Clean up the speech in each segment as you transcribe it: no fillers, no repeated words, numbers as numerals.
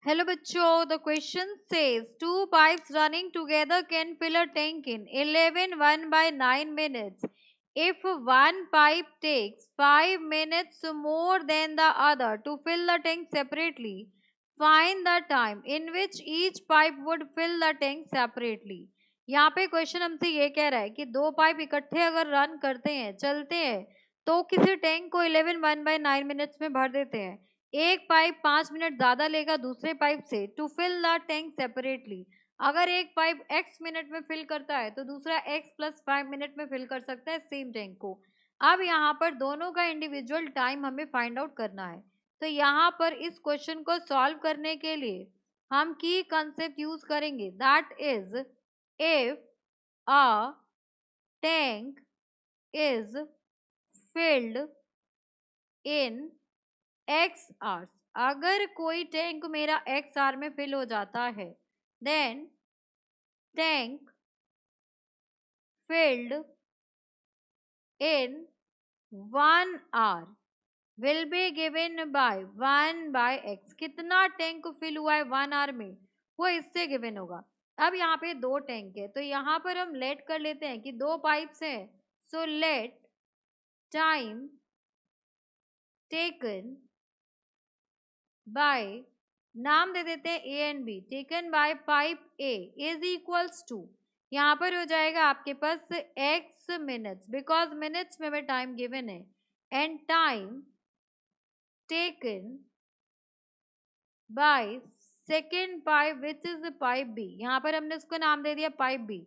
Hello बच्चों, the question says two pipes running together can fill a tank in 11 1 by 9 minutes. If one pipe takes 5 minutes more than the other to fill the tank separately, find the time in which each pipe would fill the tank separately. यहाँ पे question हमसे ये कह रहा है कि दो pipe इकट्ठे अगर रन करते हैं, चलते हैं, तो किसी टैंक को 11 1 by 9 मिनट्स में भर देते हैं. एक पाइप 5 मिनट ज्यादा लेगा दूसरे पाइप से to fill the tank separately. अगर एक पाइप x मिनट में फिल करता है तो दूसरा x प्लस 5 मिनट में फिल कर सकता है सेम टैंक को. अब यहाँ पर दोनों का इंडिविजुअल टाइम हमें फाइंड आउट करना है. तो यहाँ पर इस क्वेश्चन को सॉल्व करने के लिए हम की कंसेप्ट यूज करेंगे, that is if a tank is filled in x hours. अगर कोई टैंक मेरा x आवर में फिल हो जाता है, then tank filled in 1 hour will be given by 1 by x. कितना टैंक फिल हुआ है 1 आवर में, वो इससे गिवन होगा. अब यहाँ पे दो टैंक है तो यहाँ पर हम लेट कर लेते हैं कि दो पाइप्स हैं. So let time taken by, नाम दे देते हैं A and B, taken by pipe A is equals to, यहाँ पर हो जाएगा आपके पास x मिनट्स, बिकॉज मिनट्स में हमें टाइम गिवन है, and time taken by second pipe which is pipe B. यहाँ पर हमने उसको नाम दे दिया पाइप बी.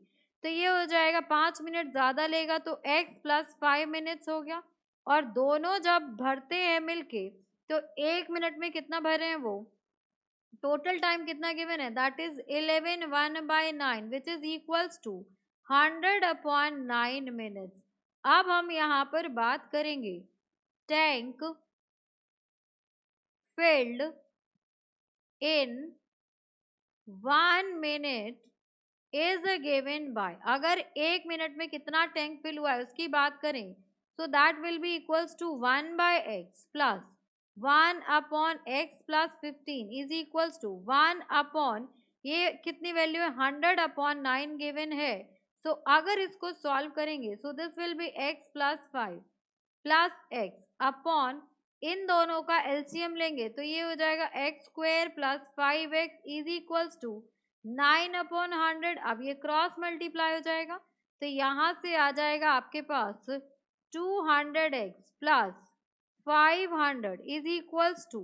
तो ये हो जाएगा 5 मिनट ज्यादा लेगा तो x प्लस 5 मिनट्स हो गया. और दोनों जब भरते हैं मिलके तो 1 मिनट में कितना भर रहे हैं वो, टोटल टाइम कितना गिवन है, that is 11 1 by 9 which is equals to 100/9 minutes. अब हम यहाँ पर बात करेंगे tank filled in 1 minute is given by. अगर 1 मिनट में कितना टैंक फिल हुआ है उसकी बात करें, so that will be equals to 1 by x plus 1/x plus 15 is equals to 1/, ये कितनी वैल्यू है 100/9 गिवन है. सो अगर इसको सॉल्व करेंगे so this will be x plus 5 plus x upon, इन दोनों का एलसीएम लेंगे तो ये हो जाएगा x² plus 5x is equals to 9/100. अब ये क्रॉस मल्टीप्लाई हो जाएगा तो यहाँ से आ जाएगा आपके पास 200x plus 500 is equals to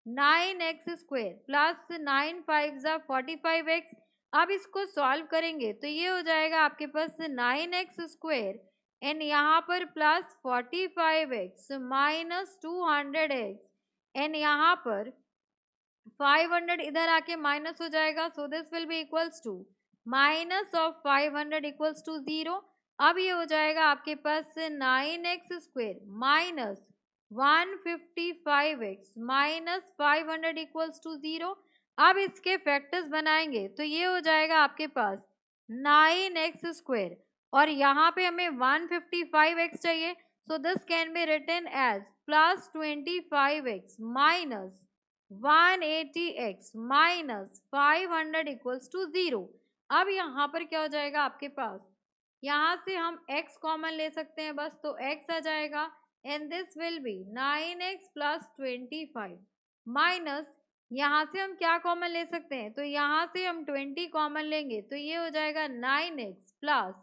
9x² plus 9 5 45x. अब इसको सॉल्व करेंगे तो ये हो जाएगा आपके पास 9x² एंड यहाँ पर plus 45x minus 200x and यहाँ पर 500 इधर आके माइनस हो जाएगा. So this will be equals to minus of 500 equals to 0. अब ये हो जाएगा आपके पास 9x² minus 155x minus 500 equals to 0. अब इसके फैक्टर्स बनाएंगे तो ये हो जाएगा आपके पास 9x² और यहाँ पे हमें 155x चाहिए. So this can be written as plus 25x minus 180x minus 500 equals to 0. अब यहाँ पर क्या हो जाएगा आपके पास, यहाँ से हम x कॉमन ले सकते हैं बस, तो x आ जाएगा and this will B 9x plus 25 minus, यहाँ से हम क्या कॉमन ले सकते हैं, तो यहाँ से हम 20 कॉमन लेंगे तो ये हो जाएगा 9x plus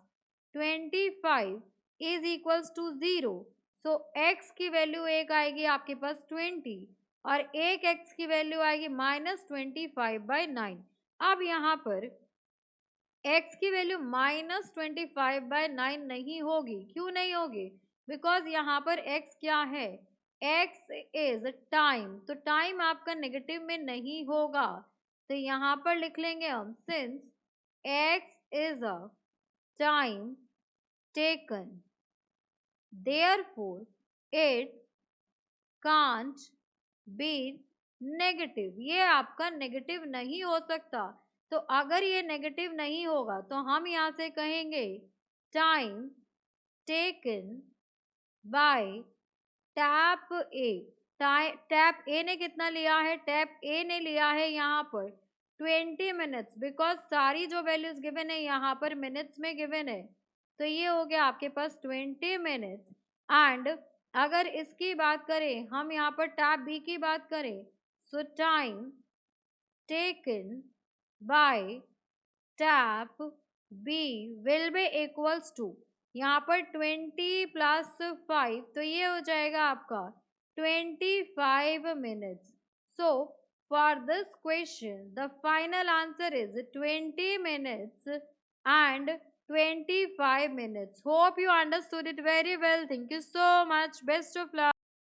25 is equals to 0. So x की वैल्यू एक आएगी आपके पास 20 और एक x की वैल्यू आएगी माइनस 25/9. अब यहाँ पर x की वैल्यू माइनस 25/9 नहीं होगी. क्यों नहीं होगी, बिकॉज यहाँ पर x क्या है, x इज टाइम, तो टाइम आपका नेगेटिव में नहीं होगा. तो यहाँ पर लिख लेंगे हम since x is a time taken therefore it can't be negative. ये आपका नेगेटिव नहीं हो सकता. तो अगर ये नेगेटिव नहीं होगा तो हम यहाँ से कहेंगे time taken by tap A. Tap A ने कितना लिया है, टैप ए ने लिया है यहाँ पर 20 मिनट्स, बिकॉज सारी जो वैल्यूज गिवन है यहाँ पर मिनट्स में गिवन है, तो ये हो गया आपके पास 20 मिनट्स। एंड अगर इसकी बात करें, हम यहाँ पर टैप बी की बात करें, so time taken by tap B will be equals to, यहाँ पर 20 प्लस 5, तो ये हो जाएगा आपका 25 minutes. So for this question the final answer is 20 minutes and 25 minutes. Hope you understood it very well. Thank you so much. Best of luck.